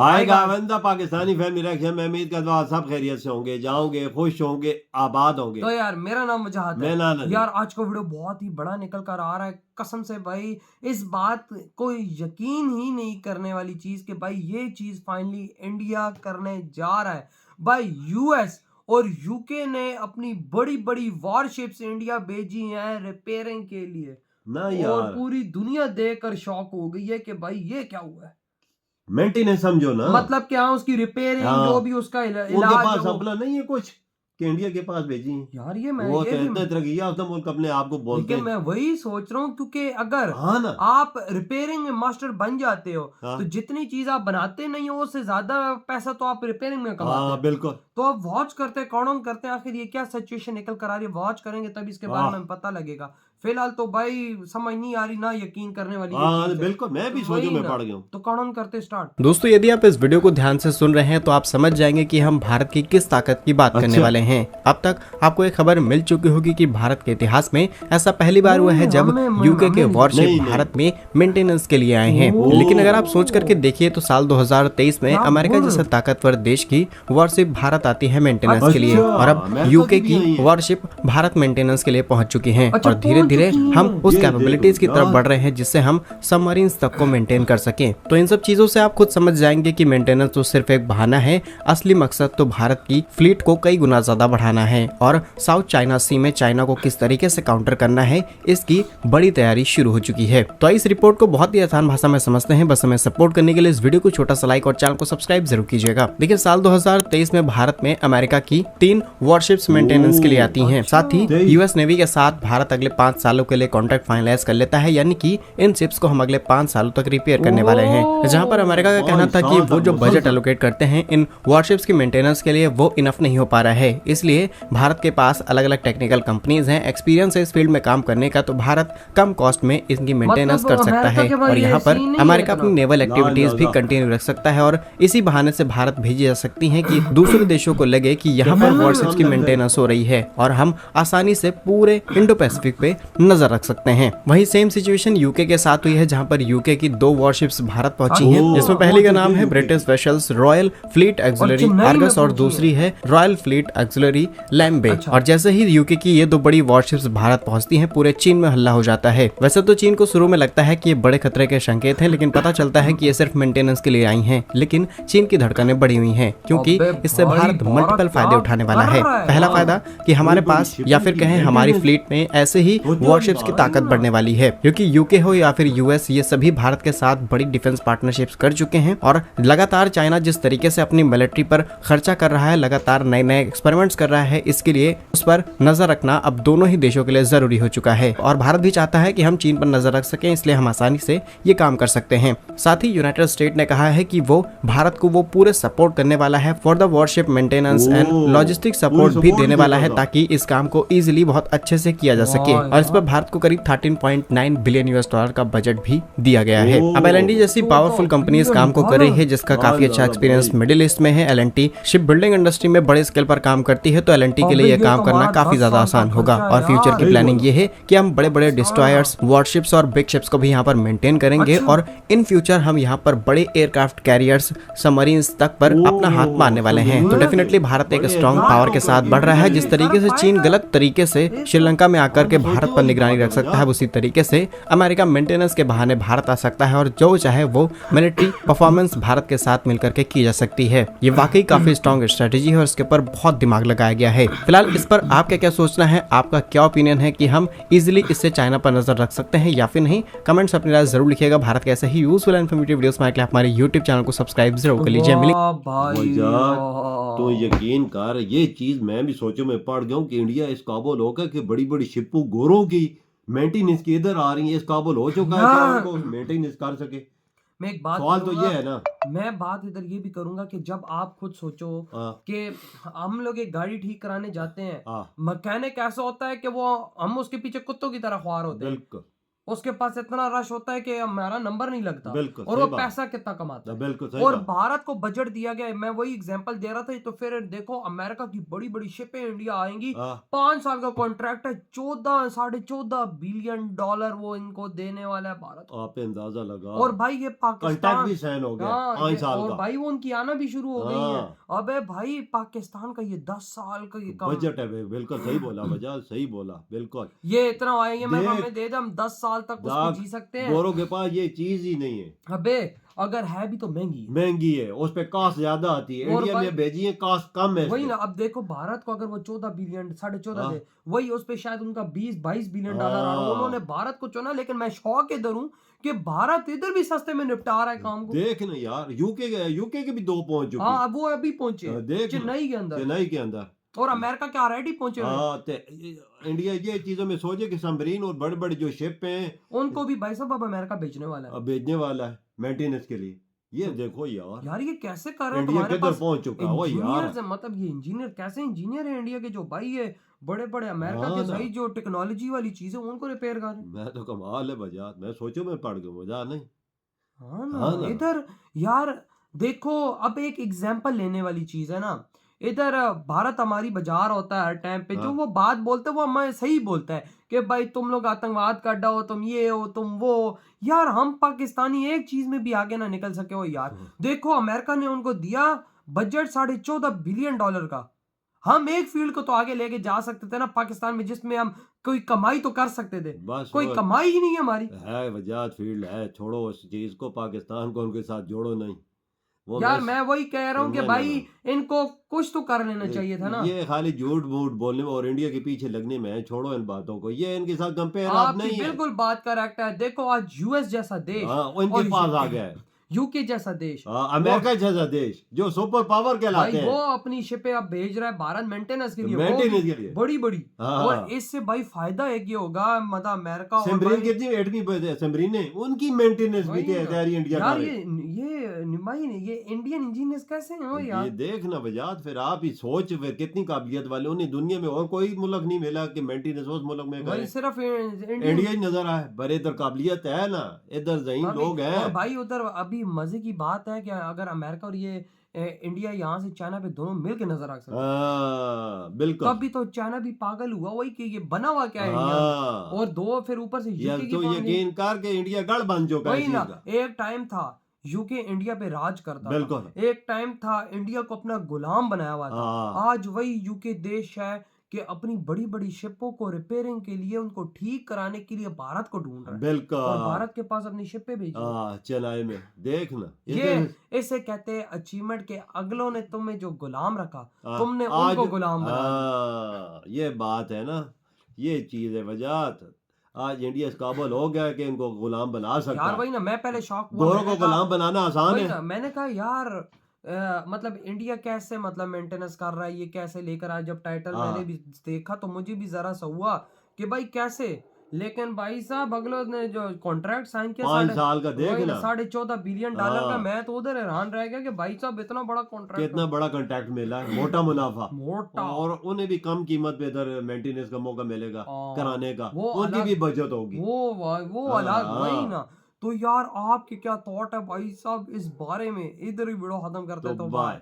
आएगा बंदा पाकिस्तानी फैमिली रखे। मैं उम्मीद करता हूँ सब खैरियत से होंगे, जाओगे, खुश होंगे, आबाद होंगे। तो यार मेरा नाम वजाहत है यार। आज का वीडियो बहुत ही बड़ा निकल कर आ रहा है कसम से भाई। इस बात को यकीन ही नहीं करने वाली चीज कि भाई ये चीज फाइनली इंडिया करने जा रहा है भाई। यूएस और यूके ने अपनी बड़ी बड़ी वॉरशिप्स इंडिया भेजी हैं रिपेयरिंग के लिए ना और यार, पूरी दुनिया देखकर शॉक हो गई है कि भाई ये क्या हुआ है। मेंटेनेंस समझो ना। मतलब क्या उसकी रिपेयरिंग जो भी उसका उनके इलाज पास है वो। अपना नहीं है कुछ कि इंडिया के पास भेजी। यार ये मैं वो ये तो भी इतने तरक्की याफ्ता मुल्क अपने आप को बोलते लेकिन हैं। मैं वही सोच रहा हूँ क्योंकि अगर हाँ ना। आप रिपेयरिंग में मास्टर बन जाते हो हाँ तो जितनी चीज आप बनाते नहीं हो उससे ज्यादा पैसा तो आप रिपेयरिंग में कमाते हाँ हो। बिल्कुल। तो आप वॉच करते हैं कौन करते हैं आखिर ये क्या सिचुएशन निकल कर आ रही है। वॉच करेंगे तब इसके बारे में हाँ हमें पता लगेगा। फिलहाल तो भाई समझ नहीं आ रही ना यकीन करने वाली ये हाँ चीज है। बिल्कुल, मैं भी तो सोचू वही में ना, पड़ गया हूँ। तो कौन करते स्टार्ट। दोस्तों यदि आप इस वीडियो को ध्यान से सुन रहे हैं तो आप समझ जाएंगे कि हम भारत की किस ताकत की बात करने अच्छा। वाले हैं। अब तक आपको एक खबर मिल चुकी होगी कि भारत के इतिहास में ऐसा पहली बार हुआ है जब यूके के वॉरशिप भारत में मेंटेनेंस के लिए आए हैं। लेकिन अगर आप सोच करके देखिए तो साल 2023 में अमेरिका जैसे ताकतवर देश की वॉरशिप भारत आती है मेंटेनेंस के लिए और अब यूके की वॉरशिप भारत मेंटेनेंस के लिए पहुंच चुकी है और धीरे धीरे हम उस कैपेबिलिटीज की तरफ बढ़ रहे हैं जिससे हम सबमरीन्स तक को मेंटेन कर सकें। तो इन सब चीजों से आप खुद समझ जाएंगे कि मेंटेनेंस तो सिर्फ एक बहाना है, असली मकसद तो भारत की फ्लीट को कई गुना ज्यादा बढ़ाना है और साउथ चाइना सी में चाइना को किस तरीके से काउंटर करना है इसकी बड़ी तैयारी शुरू हो चुकी है। तो इस रिपोर्ट को बहुत ही आसान भाषा में समझते हैं। बस हमें सपोर्ट करने के लिए इस वीडियो को छोटा सा लाइक और चैनल को सब्सक्राइब जरूर कीजिएगा। देखिए साल 2023 में भारत में अमेरिका की 3 वॉरशिप्स मेंटेनेंस के लिए आती हैं। साथ ही यूएस नेवी के साथ भारत अगले 5 सालों के लिए कॉन्ट्रैक्ट फाइनलाइज कर लेता है, यानी कि इन शिप्स को हम अगले 5 सालों तक रिपेयर करने वाले हैं। जहां पर अमेरिका का कहना था कि वो जो बजट एलोकेट करते हैं इन वॉरशिप्स की मेंटेनेंस के लिए वो इनफ नहीं हो पा रहा है, इसलिए भारत के पास अलग अलग टेक्निकल कंपनीज हैं, एक्सपीरियंस है इस फील्ड में काम करने का, तो भारत कम कॉस्ट में इनकी मेंटेनेंस कर सकता है और यहाँ पर अमेरिका अपनी नेवल एक्टिविटीज भी कंटिन्यू रख सकता है और इसी बहाने से भारत भेजी जा सकती है कि दूसरे देशों को लगे कि यहाँ पर वॉरशिप्स की मेंटेनेंस हो रही है और हम आसानी से पूरे इंडो पैसिफिक पे नजर रख सकते हैं। वही सेम सिचुएशन यूके के साथ हुई है जहाँ पर यूके की 2 वॉरशिप्स भारत पहुंची हैं, जिसमें पहली का नाम है British vessels royal fleet axillary Argus और दूसरी है रॉयल फ्लीट एक्सिलरी लैम्बे। और जैसे ही यूके की ये 2 बड़ी वॉरशिप्स भारत पहुंचती हैं पूरे चीन में हल्ला हो जाता है। वैसे तो चीन को शुरू में लगता है कि ये बड़े खतरे के संकेत हैं, लेकिन पता चलता है कि ये सिर्फ मेंटेनेंस के लिए आई हैं। लेकिन चीन की धड़कनें बढ़ी हुई हैं क्योंकि इससे भारत मल्टीपल फायदे उठाने वाला है। पहला फायदा कि हमारे पास या फिर कहें हमारी फ्लीट में ऐसे ही वॉरशिप्स की ताकत बढ़ने वाली है, क्योंकि यूके हो या फिर यूएस ये सभी भारत के साथ बड़ी डिफेंस पार्टनरशिप्स कर चुके हैं और लगातार चाइना जिस तरीके से अपनी मिलिट्री पर खर्चा कर रहा है, लगातार नए नए एक्सपेरिमेंट्स कर रहा है, इसके लिए उस पर नजर रखना अब दोनों ही देशों के लिए जरूरी हो चुका है और भारत भी चाहता है कि हम चीन पर नजर रख सकें, इसलिए हम आसानी से ये काम कर सकते हैं। साथ ही यूनाइटेड स्टेट ने कहा है कि वो भारत को वो पूरे सपोर्ट करने वाला है for the worship maintenance and logistic support भी देने वाला है ताकि इस काम को इजीली बहुत अच्छे से किया जा सके और इस पर भारत को करीब 13.9 बिलियन यूएस डॉलर का बजट भी दिया गया है। अब एलएनटी जैसी पावरफुल कंपनी इस काम को कर रही है जिसका काफी अच्छा एक्सपीरियंस मिडिल ईस्ट में है। एलएनटी शिप बिल्डिंग इंडस्ट्री में बड़े स्केल पर काम करती है, तो एलएनटी के लिए यह काम करना काफी ज्यादा आसान होगा और फ्यूचर की प्लानिंग ये है कि हम बड़े बड़े डिस्ट्रॉयर्स, वॉरशिप्स और बिग शिप्स को भी यहाँ पर मेंटेन करेंगे और इन फ्यूचर हम यहाँ पर बड़े एयरक्राफ्ट कैरियर्स, सबमरीन्स तक पर अपना हाथ मारने वाले हैं। तो डेफिनेटली भारत एक स्ट्रॉन्ग पावर के साथ बढ़ रहा है। जिस तरीके से चीन गलत तरीके से श्रीलंका में आकर के भारत पर निगरानी रख सकता है, उसी तरीके से अमेरिका मेंटेनेंस के बहाने भारत आ सकता है और जो चाहे वो मिलिट्री परफॉर्मेंस भारत के साथ मिलकर के की जा सकती है। ये वाकई काफी स्ट्रॉन्ग स्ट्रेटेजी है और इसके ऊपर बहुत दिमाग लगाया गया है। फिलहाल इस पर आपका क्या सोचना है, आपका क्या ओपिनियन है कि हम इजीली इससे चाइना पर नजर रख सकते हैं या फिर नहीं? कमेंट्स अपनी राय जरूर लिखिएगा। भारत के ऐसे ही यूजफुल एंड इन्फॉर्मेटिव वीडियोस पाने के लिए हमारे यूट्यूब चैनल को सब्सक्राइब जरूर कर लीजिए। तो यकीन कर, ये चीज मैं भी सोचो में पड़ गया हूँ कि इंडिया इस काबुल होकर के बड़ी बड़ी शिपों गोरों की मेंटेनेंस की इधर आ रही है, इस काबुल हो चुका है कि उनको मेंटेनेंस कर सके। मैं एक बात सवाल तो ये है ना, मैं बात इधर ये भी करूंगा कि जब आप खुद सोचो कि हम लोग एक गाड़ी ठीक कराने जाते हैं, मैकेनिक ऐसा होता है कि वो हम उसके पीछे कुत्तों की तरह ख्वार होते हैं उसके पास इतना रश होता है कि हमारा नंबर नहीं लगता, बिल्कुल और सही वो बात। पैसा कितना कमाता है। बिल्कुल सही और बात। भारत को बजट दिया गया है, मैं वही एग्जांपल दे रहा था। तो फिर देखो अमेरिका की बड़ी बड़ी शिपें इंडिया आएंगी, हाँ, 5 साल का कॉन्ट्रैक्ट है, 14.5 बिलियन डॉलर वो इनको देने वाला है भारत को। आप अंदाजा लगा। और भाई ये कॉन्ट्रैक्ट पाकिस्तान, भी साइन हो गया हाँ 5 ये, साल और का। भाई वो उनकी आना भी शुरू हो गई है। हाँ, अबे भाई पाकिस्तान का ये 10 साल का ये काम, बजट है भाई, बिल्कुल सही बोला वजह, सही बोला बिल्कुल। ये इतना आएंगे, मैं देख, हमें दे दे, हम 10 साल तक उस पे जी सकते हैं। गोरों के पास ये चीज ही नहीं है। अबे अगर है भी तो महंगी है। महंगी है, उस पे कास्ट ज्यादा आती है। और इंडिया भाई- में भेजी है, कास्ट कम है वही इसमें। ना, अब देखो भारत को अगर वो 14 बिलियन 14.5 हाँ। दे, वही उस पे शायद उनका 20-22 बिलियन डॉलर आ रहा हाँ। हो। उन्होंने भारत को चुना, लेकिन मैं शौक इधर हूं कि भारत इधर भी सस्ते में निपटा रहा है काम को। देख ना यार, यूके के भी 2 पहुंच चुके। हाँ अब वो अभी पहुंचे हाँ, देख ना, चेन्नई के अंदर, चेन्नई के अंदर। और अमेरिका के ऑलरेडी पहुंचे हुए हैं। हाँ, इंडिया ये चीजों में सोचे कि सबमरीन और बड़े बड़े जो शिप हैं उनको भी भाई साहब अब अमेरिका भेजने वाला है। अब भेजने वाला है मेंटेनेंस के लिए। ये देखो यार, यार ये कैसे कर रहे हैं? इंडिया तुम्हारे किधर पास पहुंच चुका है वो यार। इंजीनियर्स है, मतलब ये इंजीनियर कैसे इंजीनियर है इंडिया के, जो भाई ये बड़े बड़े अमेरिका हाँ के ना। सही जो टेक्नोलॉजी वाली चीजें उनको रिपेयर कर रहे हैं। मैं तो कमाल है बजात, मैं सोचो मैं पढ़ गया, मजा नहीं। हाँ हाँ ना, ना। इधर यार देखो, अब एक एग्जाम्पल लेने वाली चीज है ना, इधर भारत हमारी बाजार होता है हर टाइम पे, जो हाँ। वो बात बोलते हैं वो हमें सही बोलता है कि भाई तुम लोग आतंकवाद का अड्डा हो, तुम ये हो तुम वो। यार हम पाकिस्तानी एक चीज में भी आगे ना निकल सके हो यार। देखो अमेरिका ने उनको दिया बजट 14.5 बिलियन डॉलर का, हम एक फील्ड को तो आगे लेके जा सकते थे ना पाकिस्तान में, जिसमें हम कोई कमाई तो कर सकते थे। बस कोई वो कमाई ही नहीं है हमारी। है वजात फील्ड है, छोड़ो उस चीज को, पाकिस्तान को उनके साथ जोड़ो नहीं। वो यार मैं वही कह रहा हूँ कि ना, भाई ना, इनको कुछ तो कर लेना चाहिए था ना। ये खाली झूठ मूठ बोलने में और इंडिया के पीछे लगने में है। छोड़ो इन बातों को, ये इनके साथ कंपेयर आप आपकी नहीं है। बिल्कुल बात करेक्ट है। देखो आज यूएस जैसा देश, हाँ, वो इनके और पास आ गया है। यूके जैसा देश, अमेरिका जैसा देश जो सुपर पावर कहलाते भाई हैं, वो अपनी शिपें अब भेज रहा है भारत मेंटेनेंस के लिए, वो मेंटेनेंस भी के लिए। बड़ी बड़ी। हाँ। और इससे भाई फायदा एक ये होगा, मतलब अमेरिका और सबमरीन भाई- कितनी एटमी सबमरीन है, उनकी मेंटेनेंस भी वही ना। तैयारी इंडिया यार कर ये भाई ये इंडियन इंजीनियर्स कैसे हैं वो ये यार। देखना वजात, फिर आप ही सोच फिर कितनी काबिलियत वाले उन्हें दुनिया में और कोई मुल्क नहीं मिला कि मेंटेनेंस उस मुल्क में भाई करे। सिर्फ इंडियन। इंडिया ही नजर आए, बड़े इधर काबिलियत है ना, इधर जहीन लोग और हैं। भाई उधर अभी मजे की बात है कि अगर अमेरिका और ये इंडिया यहाँ से चाइना पे दोनों मिलके नजर रख सकते हैं, हाँ बिल्कुल। तब भी तो चाइना भी पागल हुआ वही कि ये बना हुआ क्या है इंडिया में। हाँ, और दो फिर ऊपर से ये यूके की तो फैमिली। यकीन कर के इंडिया गढ़ बन चुका है वही इस ना, चीज का। एक टाइम था यूके इंडिया पे राज करता बिल्कुल। था, एक टाइम था इंडिया को अपना गुलाम बनाया हुआ था। हाँ, आज वही यूके देश है कि अपनी बड़ी बड़ी शिपों को रिपेयरिंग के लिए, उनको ठीक कराने के लिए भारत को ढूंढ रहा है, बिल्कुल। और भारत के पास अपनी शिपें भेजी हैं। हाँ, चेन्नई में देखना ये इसे कहते हैं अचीवमेंट के, अगलों ने तुम्हें जो गुलाम रखा, हाँ, तुमने आज उनको गुलाम बना दिया। हाँ, ये बात है ना, ये चीज है वजात। आज इंडिया इस काबिल हो गया कि इनको गुलाम बना सकता यार है। वही ना, मैं पहले शॉक हुआ, गोरों मैंने को कहा- गुलाम बनाना आसान वही है। ना, मैंने कहा यार मतलब इंडिया कैसे मतलब मेंटेनेंस कर रहा है, ये कैसे लेकर आया। जब टाइटल हाँ। मैंने भी देखा तो मुझे भी जरा सा हुआ कि भाई कैसे, लेकिन भाई साहब अगलो ने जो कॉन्ट्रैक्ट साइन किया 5 साल का देखना, 14.5 बिलियन डॉलर का, हाँ। मैं तो उधर हैरान रह गया कि भाई साहब इतना बड़ा कॉन्ट्रैक्ट, कितना बड़ा कॉन्ट्रैक्ट मिला है, मोटा मुनाफा। मोटा। और उन्हें भी कम कीमत पे इधर मेंटेनेंस का मौका मिलेगा हाँ, कराने का, वो उनकी अलग- भी बचत होगी। वो हाँ, अलग, वही हाँ। ना। तो यार आपके क्या थॉट है भाई साहब इस बारे में? इधर ही वीडियो खत्म करते तो हैं, तो बाय। बाय।